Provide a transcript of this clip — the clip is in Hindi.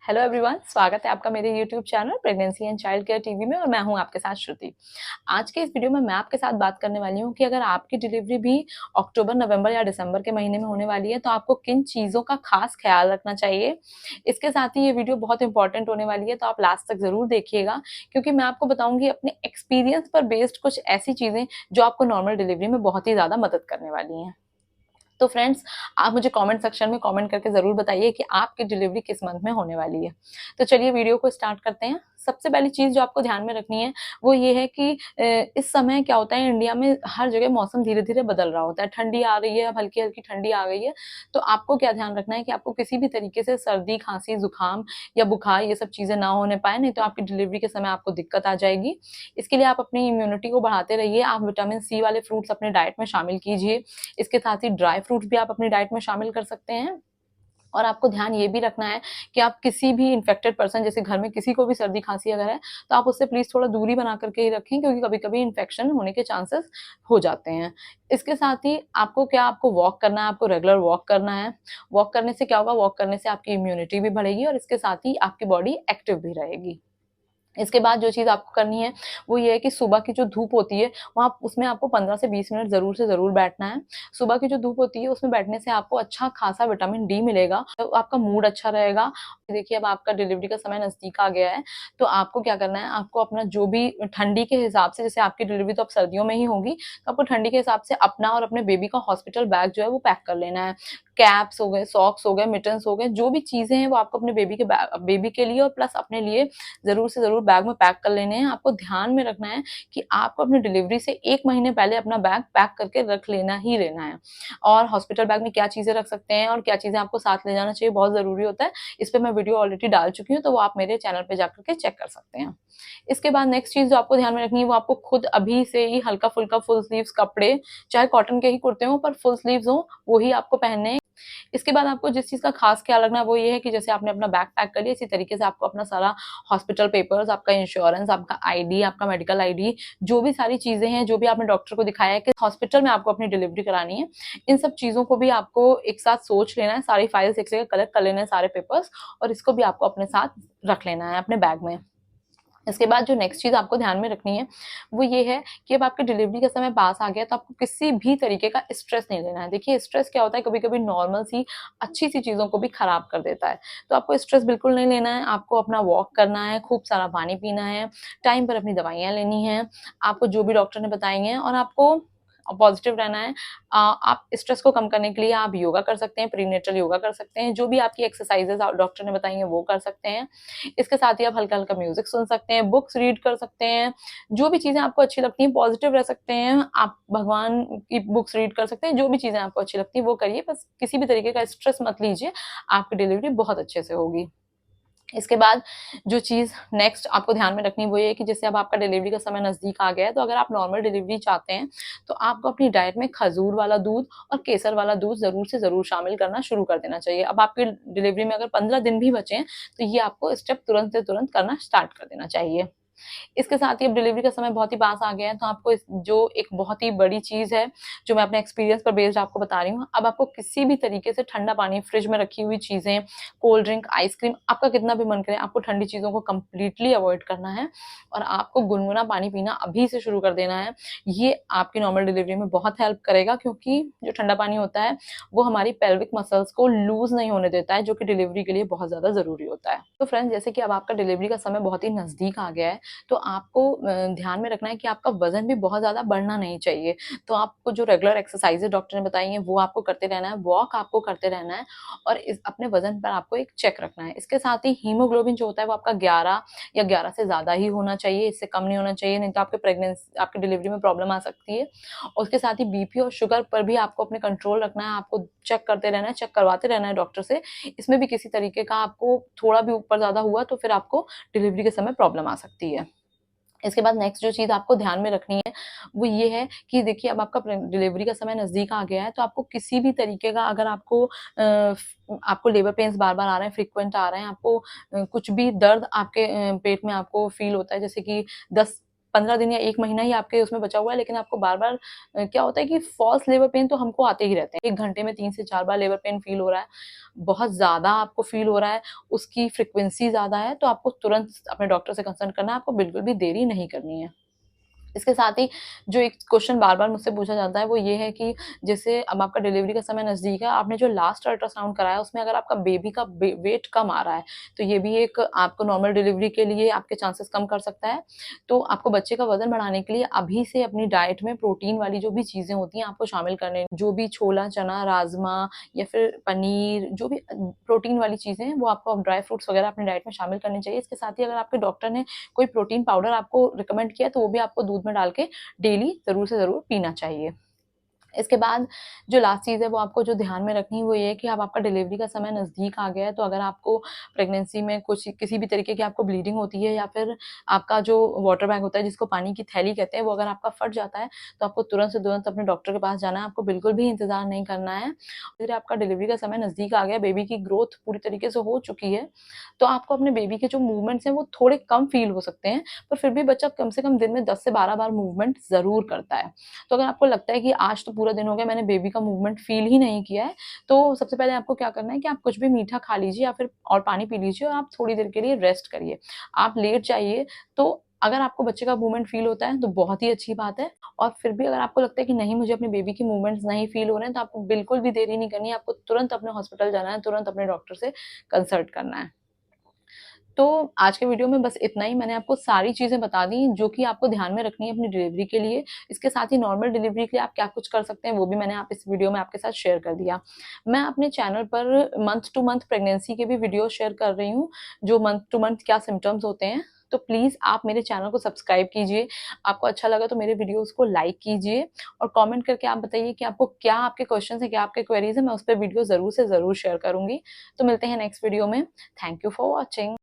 हेलो एवरीवन, स्वागत है आपका मेरे YouTube channel pregnancy and child care TV में और मैं हूं आपके साथ श्रुति। आज के इस वीडियो में मैं आपके साथ बात करने वाली हूं कि अगर आपकी डिलीवरी भी अक्टूबर, नवंबर या दिसंबर के महीने में होने वाली है तो आपको किन चीज़ों का खास ख्याल रखना चाहिए। इसके साथ ही ये वीडियो बहुत इंपॉर्टेंट होने वाली है, तो आप लास्ट तक ज़रूर देखिएगा, क्योंकि मैं आपको बताऊंगी अपने एक्सपीरियंस पर बेस्ड कुछ ऐसी चीज़ें जो आपको नॉर्मल डिलीवरी में बहुत ही ज़्यादा मदद करने वाली हैं। तो फ्रेंड्स, आप मुझे कमेंट सेक्शन में कमेंट करके ज़रूर बताइए कि आपकी डिलीवरी किस मंथ में होने वाली है। तो चलिए वीडियो को स्टार्ट करते हैं। सबसे पहली चीज़ जो आपको ध्यान में रखनी है वो ये है कि इस समय क्या होता है, इंडिया में हर जगह मौसम धीरे-धीरे बदल रहा होता है। ठंडी आ रही है, अब हल्की-हल्की ठंडी आ गई है। तो आपको क्या ध्यान रखना है कि आपको किसी भी तरीके से सर्दी, खाँसी, ज़ुकाम या बुखार ये सब चीज़ें ना होने पाएँ, नहीं तो आपकी डिलीवरी के समय आपको दिक्कत आ जाएगी। इसके लिए आप अपनी इम्यूनिटी को बढ़ाते रहिए। आप विटामिन सी वाले फ्रूट्स अपने डाइट में शामिल कीजिए। इसके साथ ही ड्राई फ्रूट्स भी आप अपनी डाइट में शामिल कर सकते हैं। और आपको ध्यान ये भी रखना है कि आप किसी भी इन्फेक्टेड पर्सन, जैसे घर में किसी को भी सर्दी खांसी अगर है, तो आप उससे प्लीज़ थोड़ा दूरी बना करके ही रखें, क्योंकि कभी-कभी इन्फेक्शन होने के चांसेस हो जाते हैं। इसके साथ ही आपको वॉक करना है, आपको रेगुलर वॉक करना है। वॉक करने से क्या होगा, वॉक करने से आपकी इम्यूनिटी भी बढ़ेगी और इसके साथ ही आपकी बॉडी एक्टिव भी रहेगी। इसके बाद जो चीज़ आपको करनी है, वो ये है कि सुबह की जो धूप होती है, वहाँ उसमें आपको 15 से 20 मिनट ज़रूर से ज़रूर बैठना है। सुबह की जो धूप होती है, उसमें बैठने से आपको अच्छा खासा विटामिन डी मिलेगा, तो आपका मूड अच्छा रहेगा। देखिए, अब आपका डिलीवरी का समय नज़दीक आ गया है, तो आपको क्या करना है, आपको अपना जो भी ठंडी के हिसाब से, जैसे आपकी डिलीवरी तो अब सर्दियों में ही होगी, तो आपको ठंडी के हिसाब से अपना और अपने बेबी का हॉस्पिटल बैग जो है, वो पैक कर लेना है। कैप्स हो गए, सॉक्स हो गए, मिटन्स हो गए, जो भी चीज़ें हैं, वो आपको अपने बेबी के लिए और प्लस अपने लिए ज़रूर से ज़रूर बैग में पैक कर लेने हैं। आपको ध्यान में रखना है कि आपको अपनी डिलीवरी से 1 महीने पहले अपना बैग पैक करके रख लेना ही लेना है। और हॉस्पिटल बैग में क्या चीज़ें रख सकते हैं और क्या चीज़ें आपको साथ ले जाना चाहिए, बहुत ज़रूरी होता है। इस पे मैं वीडियो ऑलरेडी डाल चुकी हूँ, तो वो आप मेरे चैनल पे जाकर के चेक कर सकते हैं। इसके बाद नेक्स्ट चीज़ जो आपको ध्यान में रखनी है, वो आपको खुद अभी से ही हल्का-फुल्का फुल स्लीव्स कपड़े, चाहे कॉटन के ही कुर्ते हों पर फुल स्लीव्स हों, वो ही आपको पहनने हैं। इसके बाद आपको जिस चीज़ का खास ख्याल रखना है वो ये है कि जैसे आपने अपना बैग पैक कर लिया, इसी तरीके से आपको अपना सारा हॉस्पिटल पेपर्स, आपका इंश्योरेंस, आपका आईडी, आपका मेडिकल आईडी, जो भी सारी चीज़ें हैं, जो भी आपने डॉक्टर को दिखाया है कि हॉस्पिटल में आपको अपनी डिलीवरी करानी है, इन सब चीज़ों को भी आपको एक साथ सोच लेना है, सारी फाइल्स एक जगह कलेक्ट कर लेना है, सारे पेपर्स, और इसको भी आपको अपने साथ रख लेना है अपने बैग में। इसके बाद जो नेक्स्ट चीज़ आपको ध्यान में रखनी है, वो ये है कि अब आपकी डिलीवरी का समय पास आ गया, तो आपको किसी भी तरीके का स्ट्रेस नहीं लेना है। देखिए, स्ट्रेस क्या होता है, कभी-कभी नॉर्मल सी अच्छी सी चीज़ों को भी खराब कर देता है। तो आपको स्ट्रेस बिल्कुल नहीं लेना है, आपको अपना वॉक करना है, खूब सारा पानी पीना है, टाइम पर अपनी दवाइयाँ लेनी हैं, आपको जो भी डॉक्टर ने बताई हैं, और आपको पॉजिटिव रहना है। आप स्ट्रेस को कम करने के लिए आप योगा कर सकते हैं, प्रीनेटल योगा कर सकते हैं, जो भी आपकी एक्सरसाइज़ेज़ डॉक्टर ने बताई हैं, वो कर सकते हैं। इसके साथ ही आप हल्का-हल्का म्यूज़िक सुन सकते हैं, बुक्स रीड कर सकते हैं, जो भी चीज़ें आपको अच्छी लगती हैं, पॉज़िटिव रह सकते हैं, आप भगवान की बुक्स रीड कर सकते हैं, जो भी चीज़ें आपको अच्छी लगती हैं वो करिए, बस किसी भी तरीके का स्ट्रेस मत लीजिए, आपकी डिलीवरी बहुत अच्छे से होगी। इसके बाद जो चीज़ नेक्स्ट आपको ध्यान में रखनी वो ये है कि जैसे अब आपका डिलीवरी का समय नज़दीक आ गया है, तो अगर आप नॉर्मल डिलीवरी चाहते हैं, तो आपको अपनी डाइट में खजूर वाला दूध और केसर वाला दूध ज़रूर से ज़रूर शामिल करना शुरू कर देना चाहिए। अब आपकी डिलीवरी में अगर 15 दिन भी बचे हैं, तो ये आपको स्टेप तुरंत से तुरंत करना स्टार्ट कर देना चाहिए। इसके साथ ही अब डिलीवरी का समय बहुत ही पास आ गया है, तो आपको इस जो एक बहुत ही बड़ी चीज़ है, जो मैं अपने एक्सपीरियंस पर बेस्ड आपको बता रही हूँ, अब आपको किसी भी तरीके से ठंडा पानी, फ्रिज में रखी हुई चीज़ें, कोल्ड ड्रिंक, आइसक्रीम, आपका कितना भी मन करे, आपको ठंडी चीज़ों को कंप्लीटली अवॉइड करना है और आपको गुनगुना पानी पीना अभी से शुरू कर देना है। ये आपकी नॉर्मल डिलीवरी में बहुत हेल्प करेगा, क्योंकि जो ठंडा पानी होता है, वो हमारी पेल्विक मसल्स को लूज़ नहीं होने देता है, जो कि डिलीवरी के लिए बहुत ज़्यादा ज़रूरी होता है। तो फ्रेंड्स, जैसे कि अब आपका डिलीवरी का समय बहुत ही नज़दीक आ गया है, तो आपको ध्यान में रखना है कि आपका वज़न भी बहुत ज़्यादा बढ़ना नहीं चाहिए। तो आपको जो रेगुलर एक्सरसाइज़ेज़ डॉक्टर ने बताई हैं, वो आपको करते रहना है, वॉक आपको करते रहना है और इस अपने वज़न पर आपको एक चेक रखना है। इसके साथ ही हीमोग्लोबिन जो होता है, वो आपका 11 या 11 से ज़्यादा ही होना चाहिए, इससे कम नहीं होना चाहिए, नहीं तो आपकी डिलीवरी में प्रॉब्लम आ सकती है। और उसके साथ ही बीपी और शुगर पर भी आपको अपने कंट्रोल रखना है, आपको चेक करते रहना है, चेक करवाते रहना है डॉक्टर से। इसमें भी किसी तरीके का आपको थोड़ा भी ऊपर-ज़्यादा हुआ, तो फिर आपको डिलीवरी के समय प्रॉब्लम आ सकती है। इसके बाद नेक्स्ट जो चीज़ आपको ध्यान में रखनी है, वो ये है कि देखिए, अब आपका डिलीवरी का समय नज़दीक आ गया है, तो आपको किसी भी तरीके का, अगर आपको लेबर पेन्स बार-बार आ रहे हैं, फ्रीक्वेंट आ रहे हैं, आपको कुछ भी दर्द आपके पेट में आपको फ़ील होता है, जैसे कि 10 15 दिन या 1 महीना ही आपके उसमें बचा हुआ है, लेकिन आपको बार-बार क्या होता है कि फ़ॉल्स लेबर पेन तो हमको आते ही रहते हैं। 1 घंटे में 3 से 4 बार लेबर पेन फ़ील हो रहा है, बहुत ज़्यादा आपको फ़ील हो रहा है, उसकी फ्रीक्वेंसी ज़्यादा है, तो आपको तुरंत अपने डॉक्टर से कंसल्ट करना है, आपको बिल्कुल भी देरी नहीं करनी है। इसके साथ ही जो एक क्वेश्चन बार-बार मुझसे पूछा जाता है वो ये है कि जैसे अब आपका डिलीवरी का समय नज़दीक है, आपने जो लास्ट अल्ट्रासाउंड कराया उसमें अगर आपका बेबी का वेट कम आ रहा है, तो ये भी एक आपको नॉर्मल डिलीवरी के लिए आपके चांसेस कम कर सकता है। तो आपको बच्चे का वज़न बढ़ाने के लिए अभी से अपनी डाइट में प्रोटीन वाली जो भी चीज़ें होती हैं आपको शामिल करने, जो भी छोला, चना, राजमा या फिर पनीर, जो भी प्रोटीन वाली चीज़ें हैं वो आपको ड्राई फ्रूट्स वगैरह अपनी डाइट में शामिल करनी चाहिए। इसके साथ ही अगर आपके डॉक्टर ने कोई प्रोटीन पाउडर आपको रिकमेंड किया तो वो भी आपको दूध में डाल के डेली ज़रूर से ज़रूर पीना चाहिए। इसके बाद जो लास्ट चीज़ है वो आपको जो ध्यान में रखनी है वो ये है कि अब आपका डिलीवरी का समय नज़दीक आ गया है, तो अगर आपको प्रेगनेंसी में कुछ किसी भी तरीके की आपको ब्लीडिंग होती है या फिर आपका जो वाटर बैग होता है जिसको पानी की थैली कहते हैं वो अगर आपका फट जाता है, तो आपको तुरंत से तुरंत अपने डॉक्टर के पास जाना है, आपको बिल्कुल भी इंतज़ार नहीं करना है। फिर आपका डिलीवरी का समय नज़दीक आ गया, बेबी की ग्रोथ पूरी तरीके से हो चुकी है, तो आपको अपने बेबी के जो मूवमेंट्स हैं वो थोड़े कम फ़ील हो सकते हैं, पर फिर भी बच्चा कम से कम दिन में 10 से 12 बार मूवमेंट ज़रूर करता है। तो अगर आपको लगता है कि आज तो पूरा दिन हो गया मैंने बेबी का मूवमेंट फ़ील ही नहीं किया है, तो सबसे पहले आपको क्या करना है कि आप कुछ भी मीठा खा लीजिए या फिर और पानी पी लीजिए और आप थोड़ी देर के लिए रेस्ट करिए। आप लेट जाइए, तो अगर आपको बच्चे का मूवमेंट फ़ील होता है तो बहुत ही अच्छी बात है, और फिर भी अगर आपको लगता है कि नहीं मुझे अपने बेबी के मूवमेंट्स नहीं फ़ील हो रहे हैं, तो आपको बिल्कुल भी देरी नहीं करनी है, आपको तुरंत अपने हॉस्पिटल जाना है, तुरंत अपने डॉक्टर से कंसल्ट करना है। तो आज के वीडियो में बस इतना ही, मैंने आपको सारी चीज़ें बता दी जो कि आपको ध्यान में रखनी है अपनी डिलीवरी के लिए। इसके साथ ही नॉर्मल डिलीवरी के लिए आप क्या कुछ कर सकते हैं वो भी मैंने आप इस वीडियो में आपके साथ शेयर कर दिया। मैं अपने channel per month two month pregnancy के भी वीडियो शेयर कर रही हूँ, जो मंथ टू मंथ क्या सिम्पटम्स होते हैं। तो प्लीज़ आप मेरे चैनल को सब्सक्राइब कीजिए। आपको अच्छा लगा तो मेरे वीडियोज़ को लाइक कीजिए और कमेंट करके आप बताइए कि आपको क्या आपके क्वेश्चन्स हैं, क्या आपके क्वेरीज़ हैं, मैं उस पे वीडियो ज़रूर से ज़रूर शेयर करूँगी। तो मिलते हैं नेक्स्ट वीडियो में। Thank you for watching.